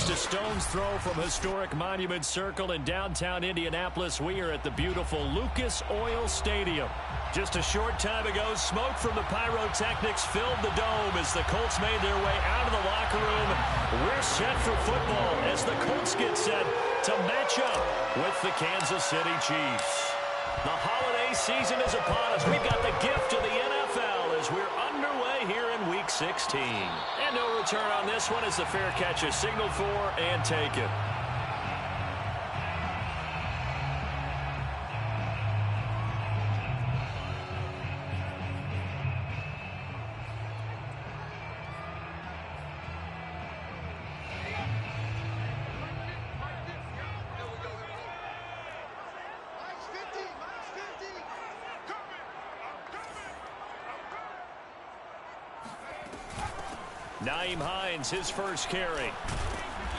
Just a stone's throw from historic Monument Circle in downtown Indianapolis. We are at the beautiful Lucas Oil Stadium. Just a short time ago, smoke from the pyrotechnics filled the dome as the Colts made their way out of the locker room. We're set for football as the Colts get set to match up with the Kansas City Chiefs. The holiday season is upon us. We've got the gift of the NFL as we're underway here in Week 16. And no return on this one as the fair catch is signaled for and taken. Nyheim Hines, his first carry.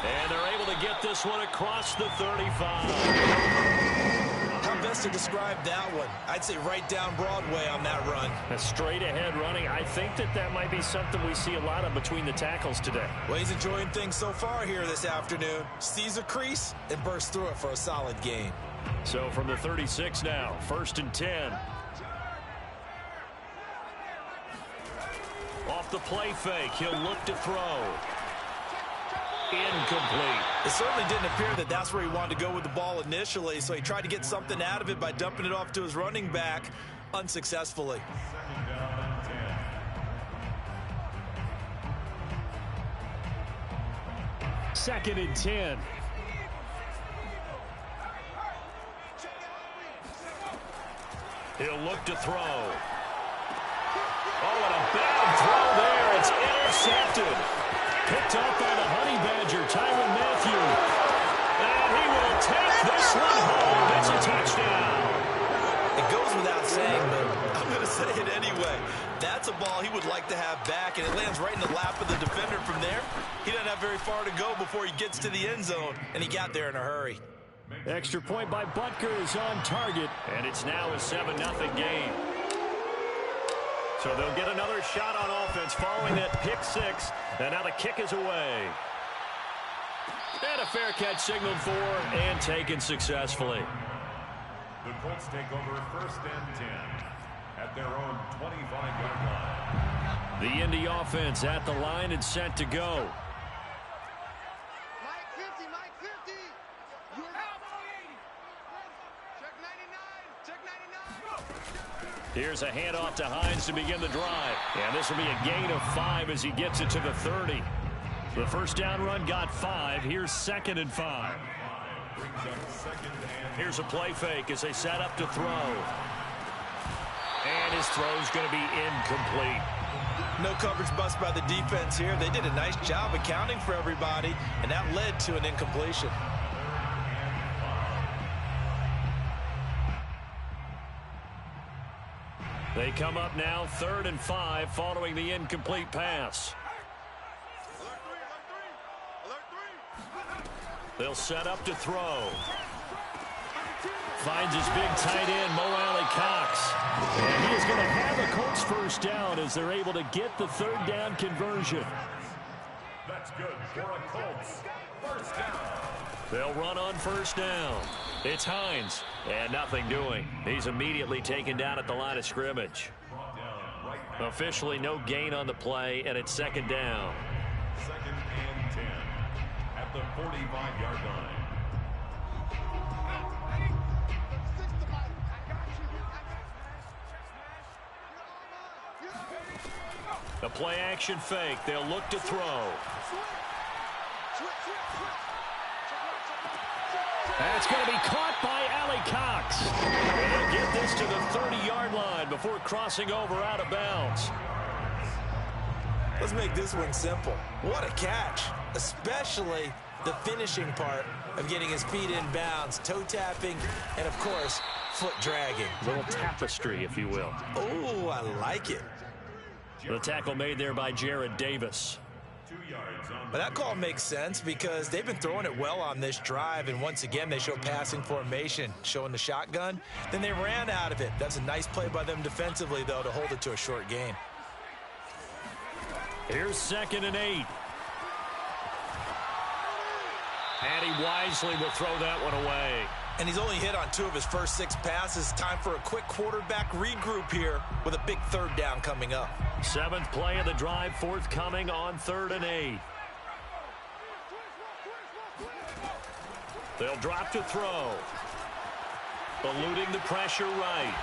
And they're able to get this one across the 35. How best to describe that one? I'd say right down Broadway on that run. A straight ahead running. I think that might be something we see a lot of between the tackles today. Well, he's enjoying things so far here this afternoon. Sees a crease and bursts through it for a solid gain. So from the 36 now, 1st and 10. Off the play fake, he'll look to throw. Incomplete. It certainly didn't appear that that's where he wanted to go with the ball initially, so he tried to get something out of it by dumping it off to his running back unsuccessfully. Second and 10. He'll look to throw. Oh, and a bad throw there. It's intercepted. Picked up by the Honey Badger, Tyrann Mathieu. And he will take this one home. It's a touchdown. It goes without saying, but I'm going to say it anyway. That's a ball he would like to have back, and it lands right in the lap of the defender from there. He doesn't have very far to go before he gets to the end zone, and he got there in a hurry. Extra point by Butker is on target, and it's now a 7-0 game. So they'll get another shot on offense following that pick six, and now the kick is away. And a fair catch signaled for and taken successfully. The Colts take over 1st and 10 at their own 25-yard line. The Indy offense at the line and set to go. Mike 50. You're out. Check 99. Check 99. Here's a handoff to Hines to begin the drive. And this will be a gain of 5 as he gets it to the 30. The first down run got 5. Here's 2nd and 5. Here's a play fake as they set up to throw. And his throw's going to be incomplete. No coverage bust by the defense here. They did a nice job accounting for everybody, and that led to an incompletion. They come up now 3rd and 5 following the incomplete pass. They'll set up to throw. Finds his big tight end, Mo Alley-Cox. And he is going to have a Colts first down as they're able to get the 3rd down conversion. That's good for a Colts first down. They'll run on first down. It's Hines, and nothing doing. He's immediately taken down at the line of scrimmage. Officially no gain on the play, and it's 2nd down. 2nd and 10 at the 45-yard line. A play action fake. They'll look to throw. That's going to be caught by Alley-Cox. And he'll get this to the 30-yard line before crossing over out of bounds. Let's make this one simple. What a catch, especially the finishing part of getting his feet in bounds, toe tapping, and, of course, foot dragging. A little tapestry, if you will. Oh, I like it. The tackle made there by Jared Davis. 2 yards on But that call makes sense because they've been throwing it well on this drive, and once again they show passing formation, showing the shotgun. Then they ran out of it. That's a nice play by them defensively, though, to hold it to a short gain. Here's 2nd and 8. And he wisely will throw that one away. And he's only hit on 2 of his first 6 passes. Time for a quick quarterback regroup here with a big 3rd down coming up. 7th play of the drive forthcoming on 3rd and 8. They'll drop to throw. Eluding the pressure right.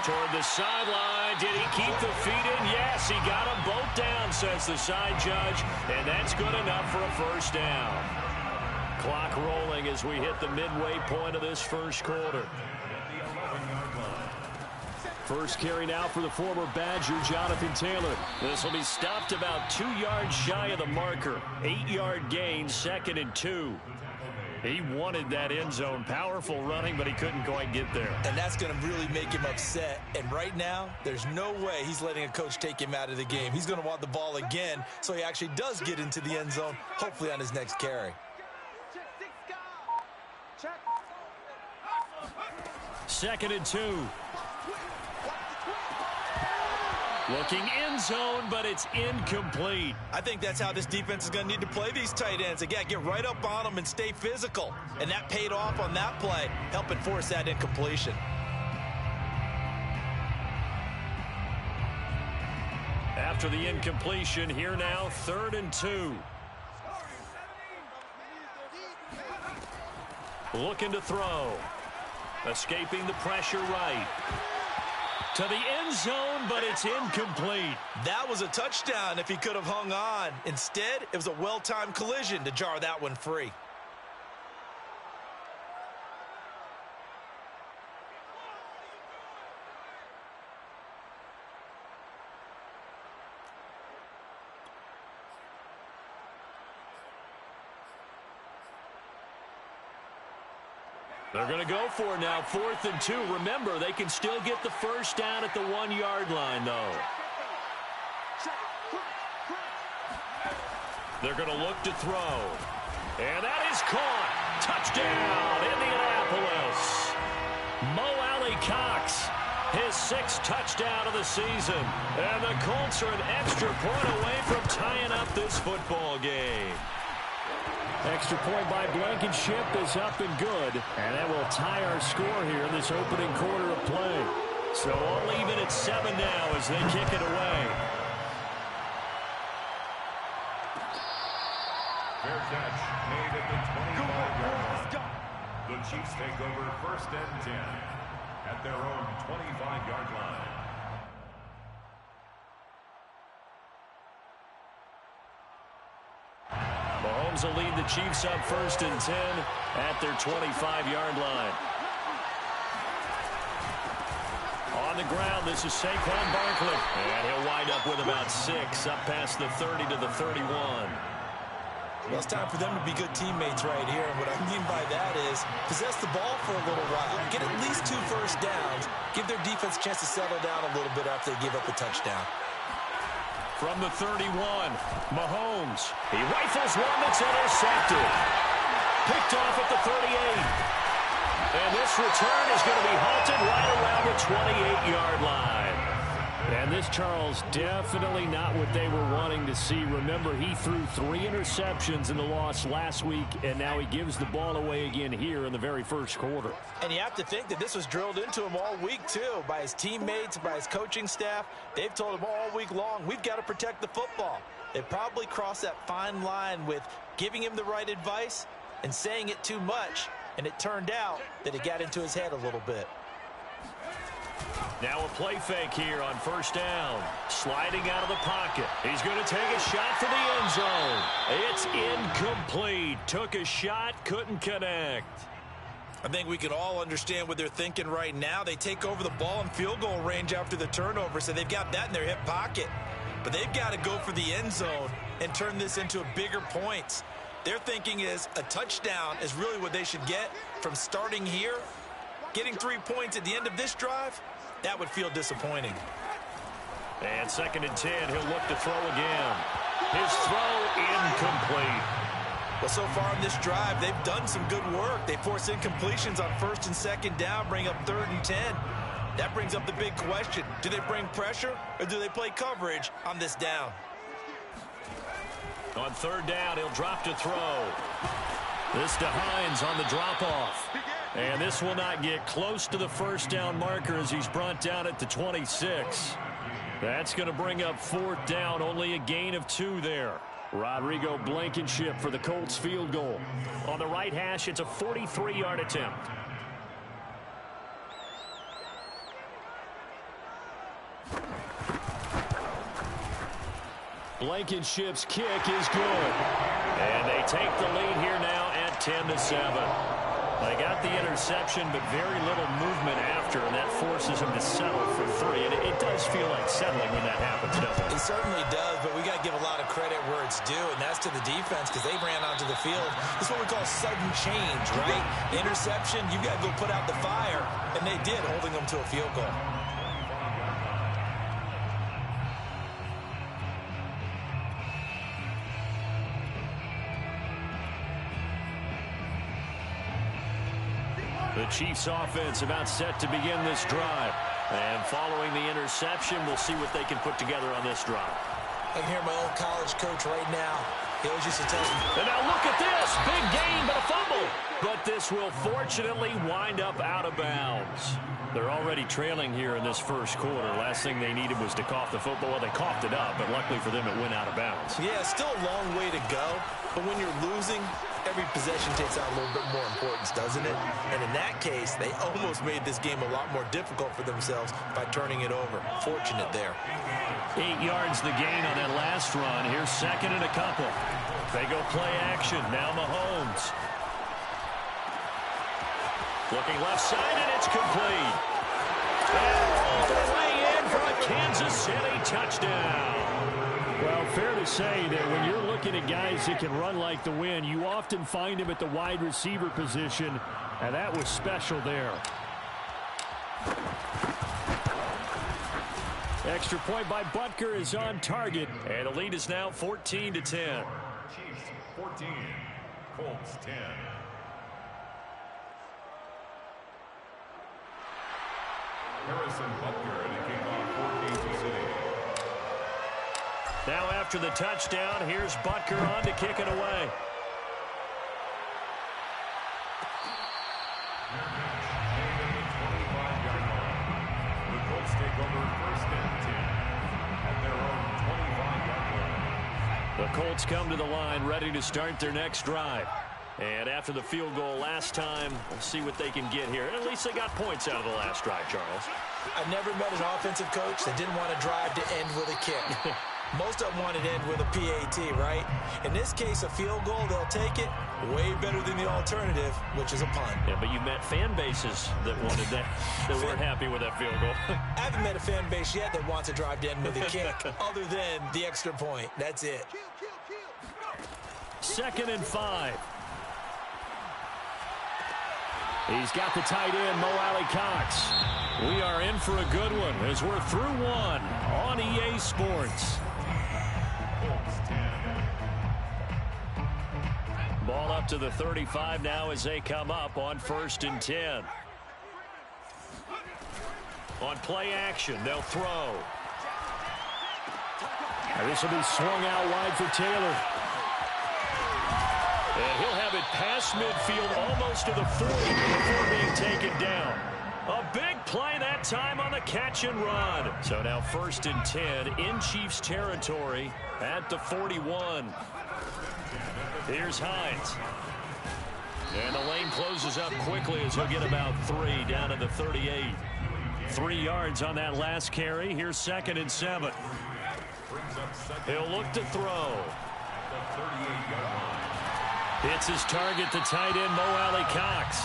Toward the sideline. Did he keep the feet in? Yes, he got them both down, says the side judge. And that's good enough for a first down. Clock rolling as we hit the midway point of this first quarter. First carry now for the former Badger, Jonathan Taylor. This will be stopped about 2 yards shy of the marker. 8-yard gain, 2nd and 2. He wanted that end zone. Powerful running, but he couldn't quite get there. And that's going to really make him upset. And right now, there's no way he's letting a coach take him out of the game. He's going to want the ball again, so he actually does get into the end zone, hopefully on his next carry. 2nd and 2. Looking end zone, but it's incomplete. I think that's how this defense is going to need to play these tight ends. Again, get right up on them and stay physical. And that paid off on that play, helping force that incompletion. After the incompletion, here now, 3rd and 2. Looking to throw. Escaping the pressure right. To the end zone, but it's incomplete. That was a touchdown if he could have hung on. Instead, it was a well-timed collision to jar that one free. They're going to go for it now, 4th and 2. Remember, they can still get the first down at the 1-yard line, though. They're going to look to throw. And that is caught. Touchdown, Indianapolis. Mo Alley-Cox, his 6th touchdown of the season. And the Colts are an extra point away from tying up this football game. Extra point by Blankenship is up and good. And that will tie our score here in this opening quarter of play. So all even at 7 now as they kick it away. Fair catch made at the 25-yard line. The Chiefs take over 1st and 10 at their own 25-yard line. Mahomes will lead the Chiefs up 1st and 10 at their 25-yard line. On the ground, this is Saquon Barkley. And he'll wind up with about 6 up past the 30 to the 31. Well, it's time for them to be good teammates right here. And what I mean by that is possess the ball for a little while. Get at least 2 first downs. Give their defense a chance to settle down a little bit after they give up a touchdown. From the 31, Mahomes. He rifles one that's intercepted. Picked off at the 38. And this return is going to be halted right around the 28-yard line. And this, Charles, definitely not what they were wanting to see. Remember, he threw 3 interceptions in the loss last week, and now he gives the ball away again here in the very first quarter. And you have to think that this was drilled into him all week, too, by his teammates, by his coaching staff. They've told him all week long, we've got to protect the football. They probably crossed that fine line with giving him the right advice and saying it too much, and it turned out that it got into his head a little bit. Now a play fake here on 1st down. Sliding out of the pocket. He's going to take a shot for the end zone. It's incomplete. Took a shot, couldn't connect. I think we can all understand what they're thinking right now. They take over the ball in field goal range after the turnover, so they've got that in their hip pocket. But they've got to go for the end zone and turn this into a bigger points. Their thinking is a touchdown is really what they should get from starting here. Getting 3 points at the end of this drive, that would feel disappointing. And 2nd and 10, he'll look to throw again. His throw incomplete. Well, so far in this drive, they've done some good work. They force incompletions on 1st and 2nd down, bring up 3rd and 10. That brings up the big question. Do they bring pressure or do they play coverage on this down? On 3rd down, he'll drop to throw. This to Hines on the drop-off. And this will not get close to the 1st down marker as he's brought down at the 26. That's going to bring up 4th down, only a gain of 2 there. Rodrigo Blankenship for the Colts field goal. On the right hash, it's a 43-yard attempt. Blankenship's kick is good. And they take the lead here now at 10-7. They got the interception, but very little movement after, and that forces them to settle for 3. And it does feel like settling when that happens, doesn't it? It certainly does, but we got to give a lot of credit where it's due, and that's to the defense because they ran onto the field. This is what we call sudden change, right? The interception, you've got to go put out the fire, and they did, holding them to a field goal. The Chiefs offense about set to begin this drive. And following the interception, we'll see what they can put together on this drive. I can hear my old college coach right now. He always used to tell me. And now look at this. Big gain, but a fumble. But this will fortunately wind up out of bounds. They're already trailing here in this first quarter. Last thing they needed was to cough the football. Well, they coughed it up, but luckily for them, it went out of bounds. Yeah, still a long way to go. But when you're losing, every possession takes on a little bit more importance, doesn't it? And in that case, they almost made this game a lot more difficult for themselves by turning it over. Fortunate there. 8 yards the gain on that last run. Here's 2nd and a couple. They go play action. Now Mahomes. Looking left side, and it's complete. And all the way in for a Kansas City touchdown. Well, fair to say that when you're looking at guys that can run like the wind, you often find him at the wide receiver position. And that was special there. Extra point by Butker is on target. And the lead is now 14-10. Chiefs 14, Colts 10. Harrison Butker to kick off for Kansas City. Now after the touchdown, here's Butker on to kick it away. The Colts take over first and 10 at their own 25-yard line. The Colts come to the line ready to start their next drive. And after the field goal last time, we'll see what they can get here. At least they got points out of the last drive, Charles. I've never met an offensive coach that didn't want to drive to end with a kick. Most of them want to end with a PAT, right? In this case, a field goal, they'll take it. Way better than the alternative, which is a punt. Yeah, but you've met fan bases that wanted that, that weren't happy with that field goal. I haven't met a fan base yet that wants to drive to end with a kick, other than the extra point. That's it. 2nd and 5. He's got the tight end, Mo Alley-Cox. We are in for a good one as we're through one on EA Sports. Colts 10. Ball up to the 35 now as they come up on 1st and 10. On play action, they'll throw. And this will be swung out wide for Taylor. And he'll have it past midfield almost to the 40 before being taken down. A big play that time on the catch and run. So now 1st and 10 in Chiefs territory at the 41. Here's Hines. And the lane closes up quickly as he'll get about 3 down to the 38. 3 yards on that last carry. Here's 2nd and 7. He'll look to throw. Hits his target, the tight end, Mo Alley-Cox.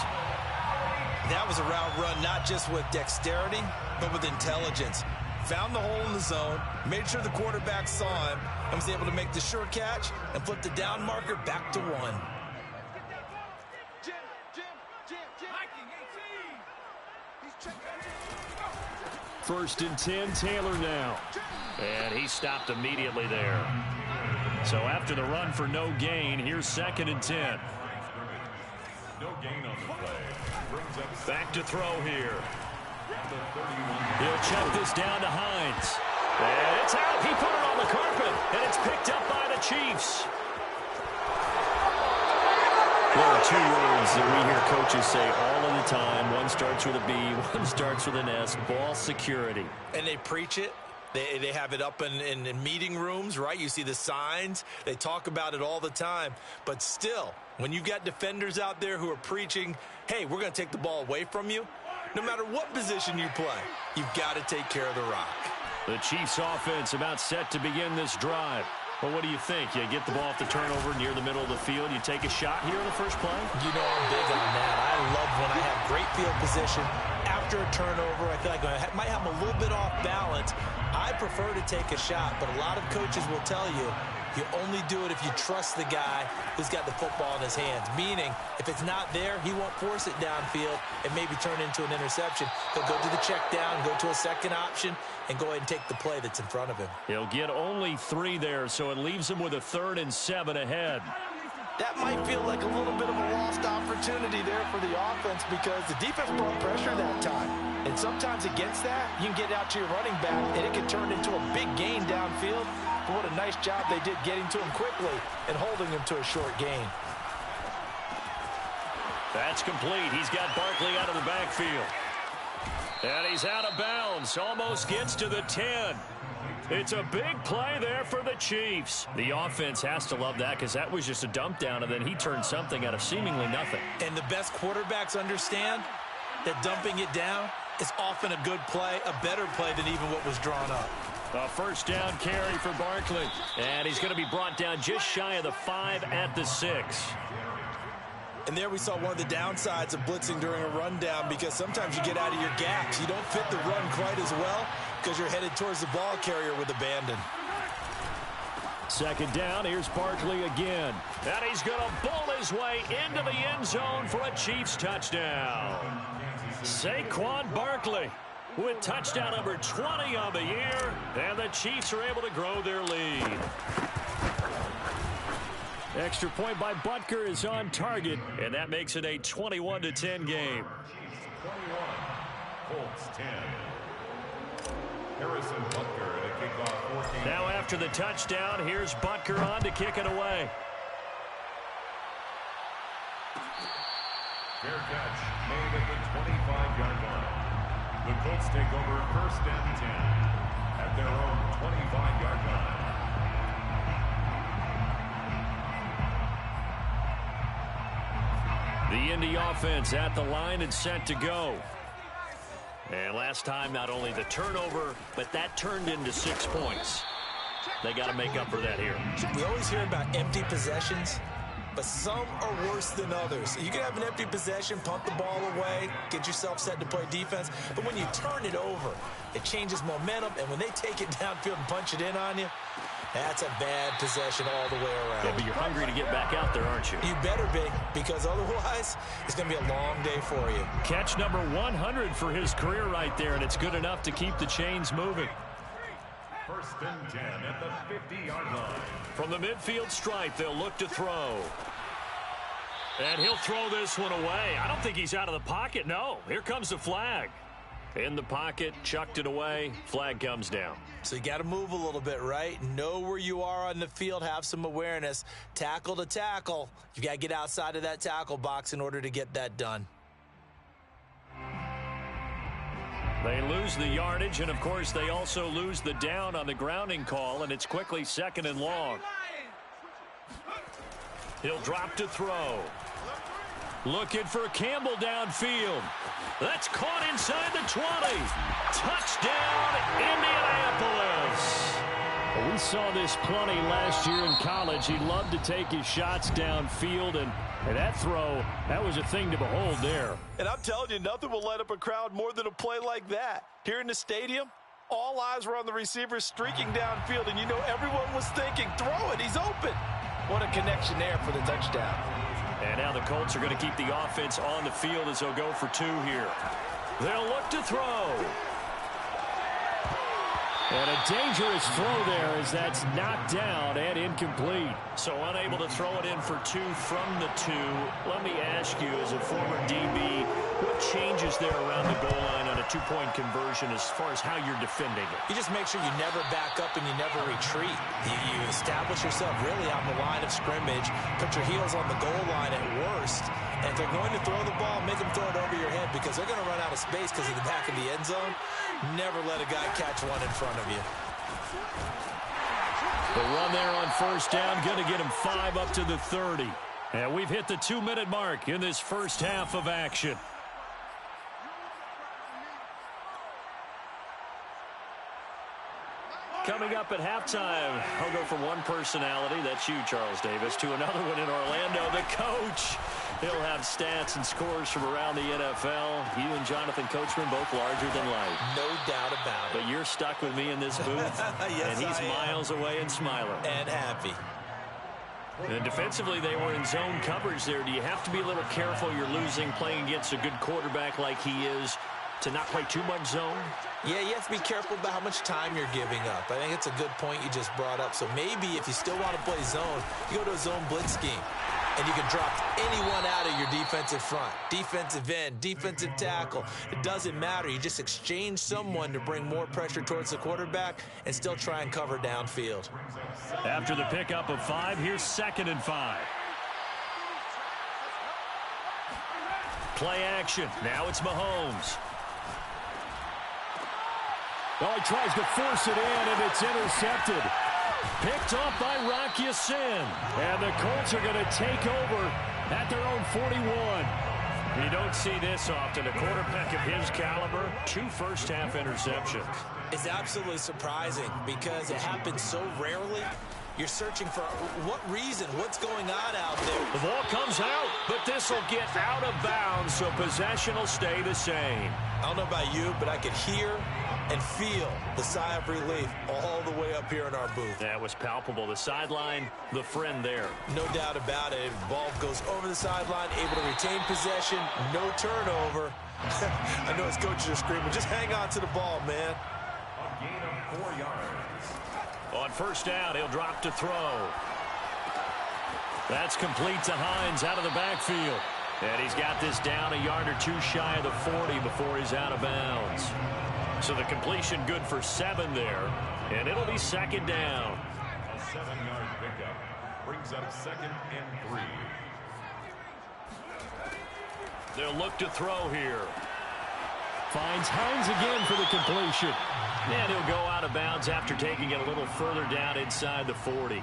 That was a route run not just with dexterity, but with intelligence. Found the hole in the zone, made sure the quarterback saw him, and was able to make the sure catch and flip the down marker back to 1. 1st and 10, Taylor now. And he stopped immediately there. So after the run for no gain, here's 2nd and 10. No gain on the play. Brings up Back to throw here. He'll check this down to Hines. And it's out. He put it on the carpet. And it's picked up by the Chiefs. There are 2 words that we hear coaches say all of the time. One starts with a B, one starts with an S. Ball security. And they preach it. They have it up in meeting rooms, right? You see the signs. They talk about it all the time. But still, when you've got defenders out there who are preaching, hey, we're going to take the ball away from you, no matter what position you play, you've got to take care of the rock. The Chiefs offense about set to begin this drive. Well, what do you think? You get the ball off the turnover near the middle of the field. You take a shot here in the first play? You know I'm big on that. I love when I have great field position. After a turnover, I feel like I might have a little bit off balance. I prefer to take a shot, but a lot of coaches will tell you, you only do it if you trust the guy who's got the football in his hands. Meaning, if it's not there, he won't force it downfield and maybe turn into an interception. He'll go to the check down, go to a second option, and go ahead and take the play that's in front of him. He'll get only 3 there, so it leaves him with a 3rd and 7 ahead. That might feel like a little bit of a lost opportunity there for the offense because the defense brought pressure that time. And sometimes against that, you can get out to your running back, and it can turn into a big gain downfield. But what a nice job they did getting to him quickly and holding him to a short gain. That's complete. He's got Barkley out of the backfield. And he's out of bounds. Almost gets to the 10. It's a big play there for the Chiefs. The offense has to love that because that was just a dump down, and then he turned something out of seemingly nothing. And the best quarterbacks understand that dumping it down is often a good play, a better play than even what was drawn up. A 1st down carry for Barkley. And he's going to be brought down just shy of the 5 at the 6. And there we saw one of the downsides of blitzing during a rundown because sometimes you get out of your gaps. You don't fit the run quite as well because you're headed towards the ball carrier with abandon. Second down, here's Barkley again. And he's going to bull his way into the end zone for a Chiefs touchdown. Saquon Barkley with touchdown number 20 on the year, and the Chiefs are able to grow their lead. Extra point by Butker is on target, and that makes it a 21-10 game. 21, Colts 10. Harrison Butker at a kickoff 14. Now after the touchdown, here's Butker on to kick it away. Fair catch made at the 25-yard line. The Colts take over first and 10 at their own 25-yard line. The Indy offense at the line and set to go. And last time, not only the turnover, but that turned into 6 points. They got to make up for that here. We always hear about empty possessions, but some are worse than others. You can have an empty possession, punt the ball away, get yourself set to play defense, but when you turn it over, it changes momentum, and when they take it downfield and punch it in on you, that's a bad possession all the way around. Yeah, but you're hungry to get back out there, aren't you? You better be, because otherwise, it's going to be a long day for you. Catch number 100 for his career right there, and it's good enough to keep the chains moving. First and 10 at the 50-yard line. From the midfield stripe, they'll look to throw. And he'll throw this one away. I don't think he's out of the pocket. No, here comes the flag. In the pocket, chucked it away, flag comes down. So you got to move a little bit, right? Know where you are on the field, have some awareness. Tackle to tackle. You got to get outside of that tackle box in order to get that done. They lose the yardage, and of course they also lose the down on the grounding call, and it's quickly second and long. He'll drop to throw. Looking for Campbell downfield. That's caught inside the 20. Touchdown, Indianapolis. Well, we saw this plenty last year in college. He loved to take his shots downfield, and that throw, that was a thing to behold there. And I'm telling you, nothing will light up a crowd more than a play like that. Here in the stadium, all eyes were on the receiver streaking downfield, and you know everyone was thinking, throw it, he's open. What a connection there for the touchdown. And now the Colts are going to keep the offense on the field as they'll go for 2 here. They'll look to throw. And a dangerous throw there as that's knocked down and incomplete. So unable to throw it in for 2 from the 2. Let me ask you, as a former DB, what changes there around the goal line on a 2-point conversion as far as how you're defending it? You just make sure you never back up and you never retreat. You establish yourself really on the line of scrimmage, put your heels on the goal line at worst, and if they're going to throw the ball, make them throw it over your head because they're going to run out of space because of the back of the end zone. Never let a guy catch one in front of you. The run there on first down, going to get him 5 up to the 30. And we've hit the 2-minute mark in this first half of action. Coming up at halftime, I'll go from one personality, that's you, Charles Davis, to another one in Orlando, the coach. He'll have stats and scores from around the NFL. You and Jonathan Coachman both larger than life. No doubt about it. But you're stuck with me in this booth, yes, and he's miles away and smiling. And happy. And defensively, they were in zone coverage there. Do you have to be a little careful? You're losing, playing against a good quarterback like he is, to not play too much zone? Yeah, you have to be careful about how much time you're giving up. I think it's a good point you just brought up. So maybe if you still want to play zone, you go to a zone blitz scheme. And you can drop anyone out of your defensive front. Defensive end, defensive tackle. It doesn't matter. You just exchange someone to bring more pressure towards the quarterback and still try and cover downfield. After the pickup of 5, here's 2nd and 5. Play action. Now it's Mahomes. Oh, he tries to force it in, and it's intercepted. Picked off by Rock Ya-Sin. And the Colts are going to take over at their own 41. You don't see this often. A quarterback of his caliber, 2 first-half interceptions. It's absolutely surprising because it happens so rarely. You're searching for what reason, what's going on out there. The ball comes out, but this will get out of bounds, so possession will stay the same. I don't know about you, but I could hear and feel the sigh of relief all the way up here in our booth. That was palpable. The sideline, the friend there. No doubt about it. The ball goes over the sideline, able to retain possession, no turnover. I know his coaches are screaming, just hang on to the ball, man. A gain of 4 yards. On first down, he'll drop to throw. That's complete to Hines out of the backfield. And he's got this down a yard or two shy of the 40 before he's out of bounds. So the completion good for 7 there. And it'll be second down. A 7-yard pickup brings up 2nd and 3. They'll look to throw here. Finds Hines again for the completion. And he'll go out of bounds after taking it a little further down inside the 40.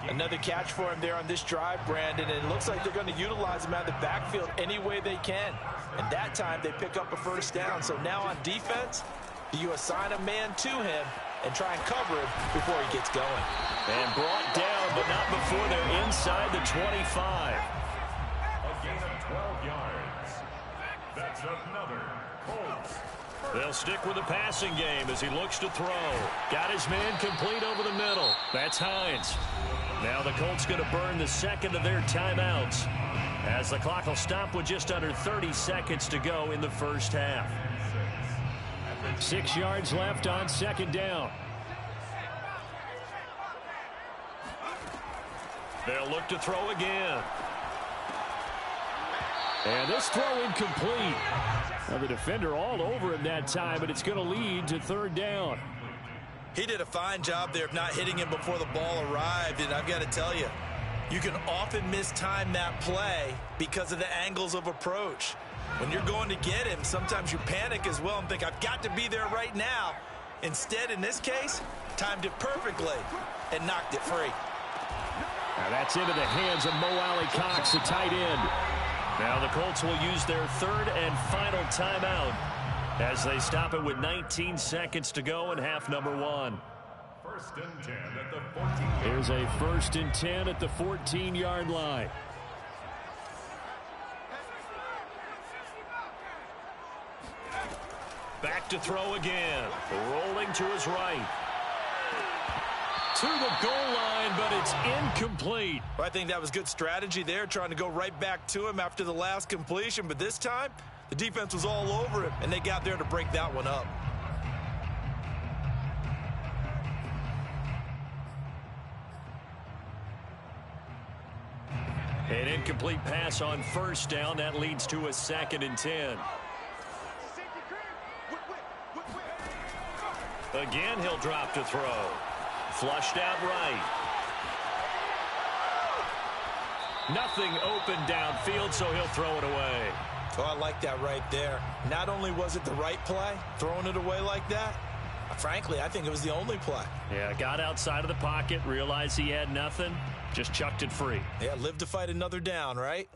Another catch for him there on this drive, Brandon, and it looks like they're going to utilize him out of the backfield any way they can. And that time they pick up a first down. So now on defense, you assign a man to him and try and cover him before he gets going. And brought down, but not before they're inside the 25. A gain of 12 yards. That's another Colts. They'll stick with the passing game as he looks to throw. Got his man complete over the middle. That's Hines. Now the Colts going to burn the second of their timeouts as the clock will stop with just under 30 seconds to go in the first half. 6 yards left on second down. They'll look to throw again. And this throw incomplete. Now the defender all over him that time, but it's going to lead to third down. He did a fine job there of not hitting him before the ball arrived, and I've got to tell you, you can often mistime that play because of the angles of approach. When you're going to get him, sometimes you panic as well and think, I've got to be there right now. Instead, in this case, timed it perfectly and knocked it free. Now that's into the hands of Mo Alley Cox, the tight end. Now the Colts will use their third and final timeout as they stop it with 19 seconds to go in half number 1. First and 10 at the 14. Here's a first and 10 at the 14-yard line. Back to throw again. Rolling to his right. To the goal line, but it's incomplete. Well, I think that was good strategy there, trying to go right back to him after the last completion. But this time, the defense was all over him, and they got there to break that one up. An incomplete pass on first down. That leads to a 2nd and 10. Again, he'll drop to throw. Flushed out right. Nothing open downfield, so he'll throw it away. Oh, I like that right there. Not only was it the right play, throwing it away like that, frankly, I think it was the only play. Yeah, got outside of the pocket, realized he had nothing, just chucked it free. Yeah, live to fight another down, right?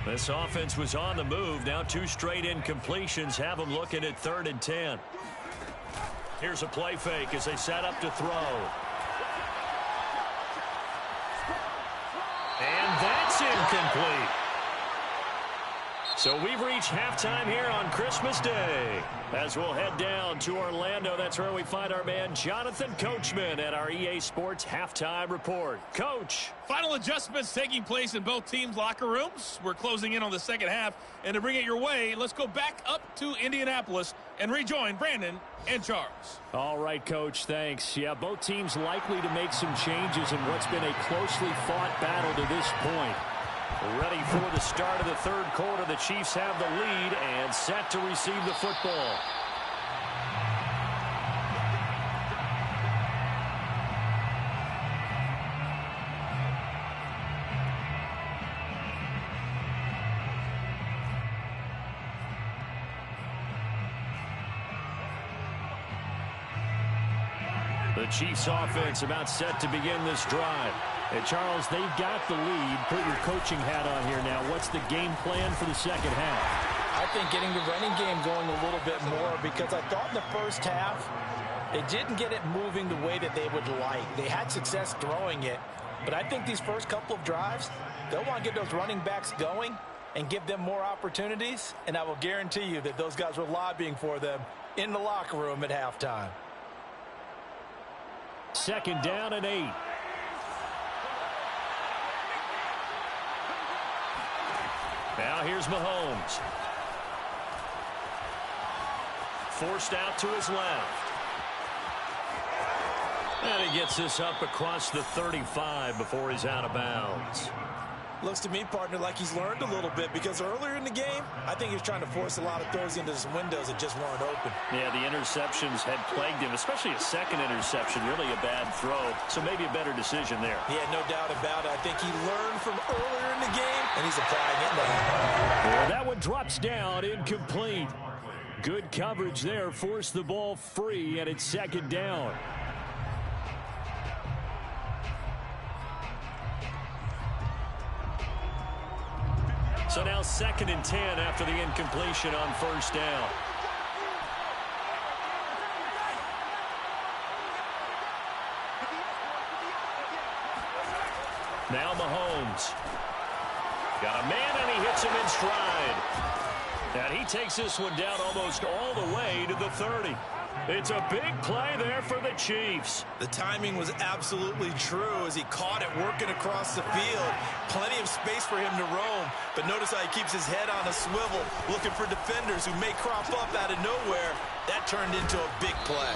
This offense was on the move. Now 2 straight incompletions have them looking at 3rd and 10. Here's a play fake as they set up to throw. And that's incomplete. So we've reached halftime here on Christmas Day. As we'll head down to Orlando, that's where we find our man Jonathan Coachman at our EA Sports Halftime Report. Coach. Final adjustments taking place in both teams' locker rooms. We're closing in on the second half. And to bring it your way, let's go back up to Indianapolis and rejoin Brandon and Charles. All right, Coach, thanks. Yeah, both teams likely to make some changes in what's been a closely fought battle to this point. Ready for the start of the third quarter. The Chiefs have the lead and set to receive the football. The Chiefs offense about set to begin this drive. And Charles, they've got the lead. Put your coaching hat on here now. What's the game plan for the second half? I think getting the running game going a little bit more, because I thought in the first half they didn't get it moving the way that they would like. They had success throwing it, but I think these first couple of drives, they'll want to get those running backs going and give them more opportunities, and I will guarantee you that those guys were lobbying for them in the locker room at halftime. 2nd down and 8. Now here's Mahomes. Forced out to his left. And he gets this up across the 35 before he's out of bounds. Looks to me, partner, like he's learned a little bit, because earlier in the game, I think he was trying to force a lot of throws into some windows that just weren't open. Yeah, the interceptions had plagued him, especially a second interception, really a bad throw. So maybe a better decision there. Yeah, no doubt about it. I think he learned from earlier in the game, and he's applying it now. Well, that one drops down, incomplete. Good coverage there, forced the ball free, and it's 2nd down. So now 2nd and 10 after the incompletion on 1st down. Now Mahomes. Got a man, and he hits him in stride. And he takes this one down almost all the way to the 30. It's a big play there for the Chiefs. The timing was absolutely true as he caught it working across the field. Plenty of space for him to roam, but notice how he keeps his head on a swivel, looking for defenders who may crop up out of nowhere. That turned into a big play.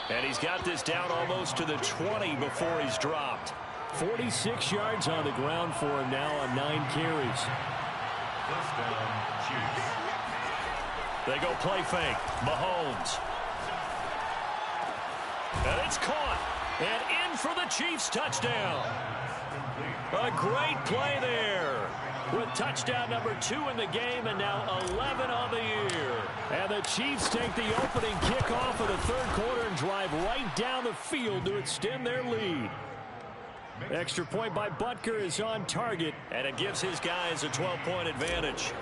And he's got this down almost to the 20 before he's dropped. 46 yards on the ground for him now on 9 carries. 1st down, Chiefs. They go play fake. Mahomes. And it's caught. And in for the Chiefs touchdown. A great play there. With touchdown number 2 in the game and now 11 on the year. And the Chiefs take the opening kickoff of the 3rd quarter and drive right down the field to extend their lead. Extra point by Butker is on target, and it gives his guys a 12-point advantage.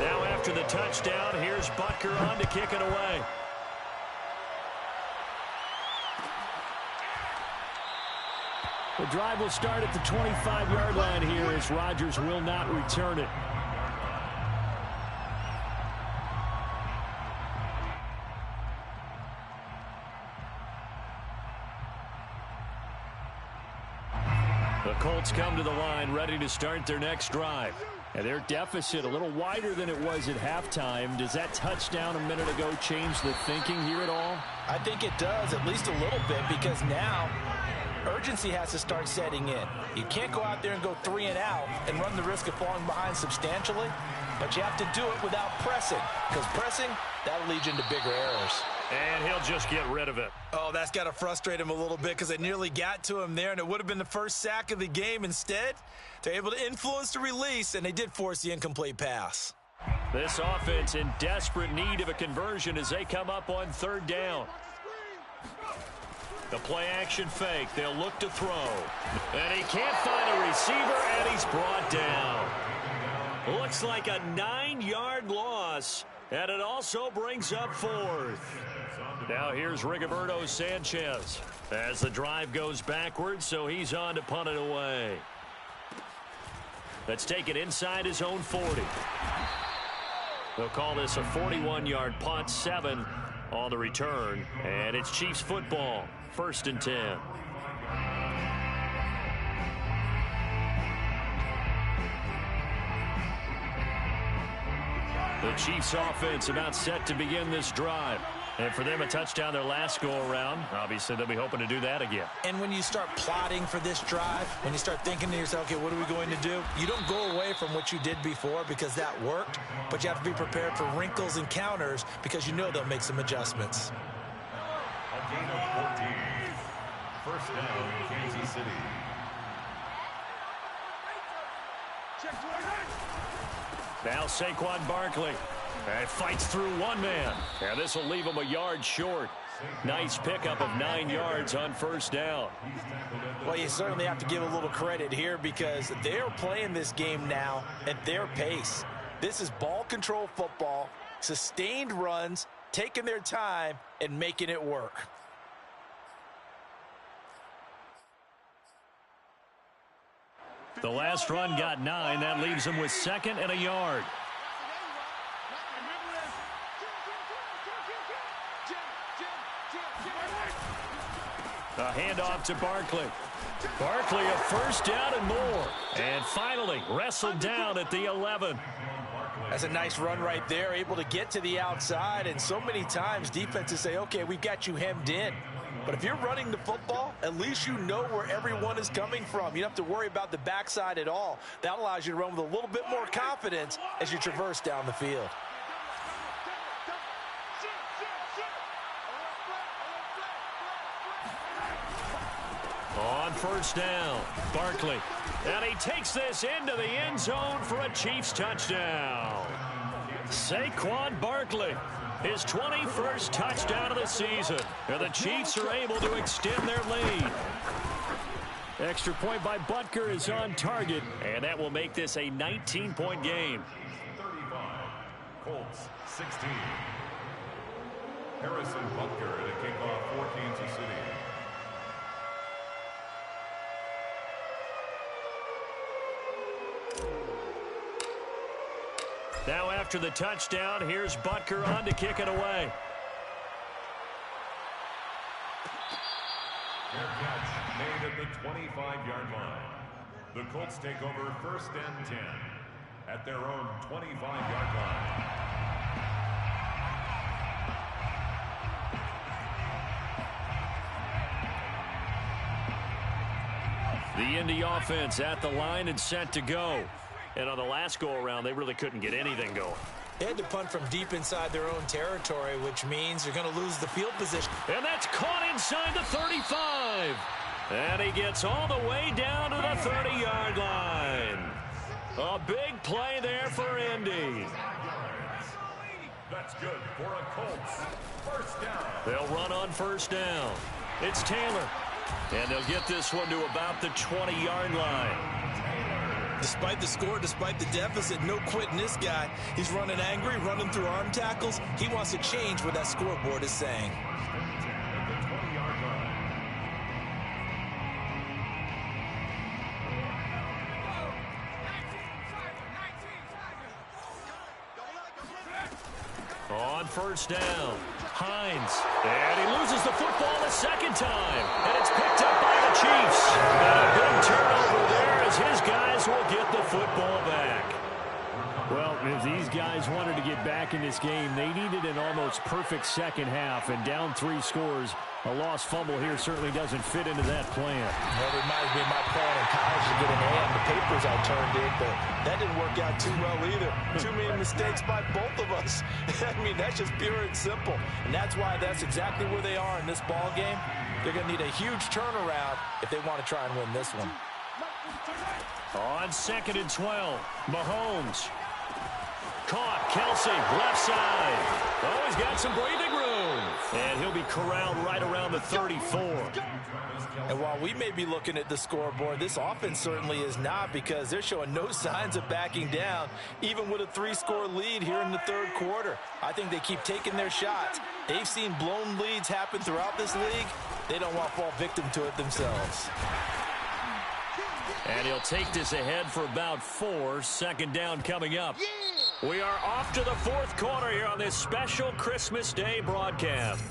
Now after the touchdown, here's Butker on to kick it away. The drive will start at the 25-yard line here as Rodgers will not return it. The Colts come to the line ready to start their next drive. And their deficit a little wider than it was at halftime. Does that touchdown a minute ago change the thinking here at all? I think it does, at least a little bit, because now urgency has to start setting in. You can't go out there and go 3 and out and run the risk of falling behind substantially, but you have to do it without pressing, because pressing, that'll lead you into bigger errors. And he'll just get rid of it. Oh, that's got to frustrate him a little bit, because they nearly got to him there, and it would have been the first sack of the game. Instead, they're able to influence the release, and they did force the incomplete pass. This offense in desperate need of a conversion as they come up on 3rd down. The play-action fake. They'll look to throw. And he can't find a receiver, and he's brought down. Looks like a 9-yard loss, and it also brings up 4th. Now here's Rigoberto Sanchez as the drive goes backwards, so he's on to punt it away. Let's take it inside his own 40. They'll call this a 41-yard punt, 7 on the return, and it's Chiefs football. 1st and 10. The Chiefs offense about set to begin this drive. And for them, a touchdown their last go-around. Obviously, they'll be hoping to do that again. And when you start plotting for this drive, when you start thinking to yourself, okay, what are we going to do? You don't go away from what you did before because that worked, but you have to be prepared for wrinkles and counters because you know they'll make some adjustments. A gain of 14. 1st down, Kansas City. Now Saquon Barkley. And fights through one man. And this will leave him a yard short. Nice pickup of 9 yards on 1st down. Well, you certainly have to give a little credit here because they're playing this game now at their pace. This is ball control football, sustained runs, taking their time, and making it work. The last run got 9. That leaves him with 2nd and a yard. A handoff to Barkley. Barkley, a first down and more. And finally wrestled down at the 11. That's a nice run right there, able to get to the outside. And so many times defenses say, okay, we've got you hemmed in. But if you're running the football, at least you know where everyone is coming from. You don't have to worry about the backside at all. That allows you to run with a little bit more confidence as you traverse down the field. On first down, Barkley. And he takes this into the end zone for a Chiefs touchdown. Saquon Barkley, his 21st touchdown of the season. And the Chiefs are able to extend their lead. Extra point by Butker is on target, and that will make this a 19-point game. 35, Colts 16. Harrison Butker at a kickoff for Kansas City. Now after the touchdown, here's Butker on to kick it away. Fair catch made at the 25-yard line. The Colts take over 1st and 10 at their own 25-yard line. The Indy offense at the line and set to go. And on the last go-around, they really couldn't get anything going. They had to punt from deep inside their own territory, which means you're going to lose the field position. And that's caught inside the 35. And he gets all the way down to the 30-yard line. A big play there for Indy. That's good for a Colts. First down. They'll run on first down. It's Taylor. And they'll get this one to about the 20-yard line. Despite the score, despite the deficit, no quitting this guy. He's running angry, running through arm tackles. He wants to change what that scoreboard is saying. At the 20-yard line. On first down, Hines. And he loses the football the second time. And it's picked up by the Chiefs. And a big turnover there as his guys will get the football back. Well, if these guys wanted to get back in this game, they needed an almost perfect second half. And down 3 scores, a lost fumble here certainly doesn't fit into that plan. Well, it reminds me of my plan in college to get an A on the papers I turned in, but that didn't work out too well either. Too many mistakes by both of us. I mean, that's just pure and simple. And that's why that's exactly where they are in this ball game. They're going to need a huge turnaround if they want to try and win this one. On 2nd and 12, Mahomes. Caught, Kelsey, left side. Oh, he's got some breathing room. And he'll be corralled right around the 34. And while we may be looking at the scoreboard, this offense certainly is not, because they're showing no signs of backing down, even with a 3-score lead here in the 3rd quarter. I think they keep taking their shots. They've seen blown leads happen throughout this league. They don't want to fall victim to it themselves. And he'll take this ahead for about 4. 2nd down coming up. We are off to the 4th quarter here on this special Christmas Day broadcast.